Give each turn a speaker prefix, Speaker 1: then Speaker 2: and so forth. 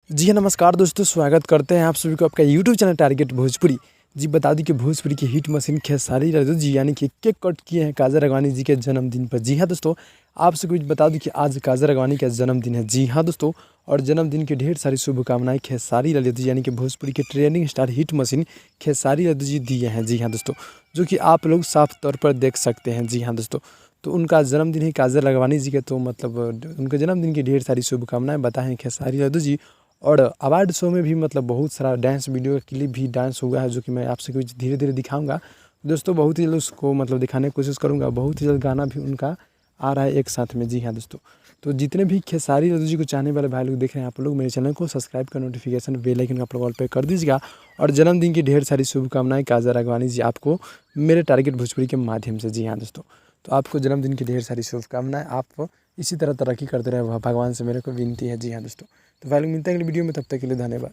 Speaker 1: जी हाँ, नमस्कार दोस्तों, स्वागत करते हैं आप सभी को आपका यूट्यूब चैनल टारगेट भोजपुरी। जी बता दूं कि भोजपुरी की हिट मशीन खेसारी लाल जी यानी कि केक कट किए हैं काजल राघवानी जी के जन्मदिन पर। जी हाँ दोस्तों, आप सभी को बता दूं कि आज काजल राघवानी का जन्मदिन है। जी हाँ दोस्तों, और जन्मदिन की ढेर सारी शुभकामनाएं खेसारी लाल जी यानी कि भोजपुरी के trending star hit machine Khesari Lal ji दिए हैं। जी हाँ दोस्तों, जो कि आप लोग साफ तौर पर देख सकते हैं। जी हाँ दोस्तों, तो उनका जन्मदिन है काजल राघवानी जी के, तो मतलब उनके जन्मदिन की ढेर सारी शुभकामनाएं बताएं खेसारी लाल जी। और अवार्ड शो में भी मतलब बहुत सारा डांस वीडियो का क्लिप भी डांस हुआ है, जो कि मैं आपसे कुछ धीरे धीरे दिखाऊंगा दोस्तों। बहुत ही जल्द उसको मतलब दिखाने की कोशिश करूंगा। बहुत ही जल्द गाना भी उनका आ रहा है एक साथ में। जी हाँ दोस्तों, तो जितने भी खेसारी लाल जी को चाहने वाले भाई लोग देख रहे हैं, आप लोग मेरे चैनल को सब्सक्राइब कर नोटिफिकेशन बेल आइकन का आप लोग ऑल पे कर दीजिएगा। और जन्मदिन की ढेर सारी शुभकामनाएं काजल राघवानी जी आपको मेरे टारगेट भोजपुरी के माध्यम से। जी हाँ दोस्तों, तो आपको जन्मदिन की ढेर सारी शुभकामनाएं। आप इसी तरह तरक्की करते रहे, भगवान से मेरे को विनती है। जी हाँ दोस्तों, तो भाई लोग मिलते हैं अगली वीडियो में, तब तक के लिए धन्यवाद।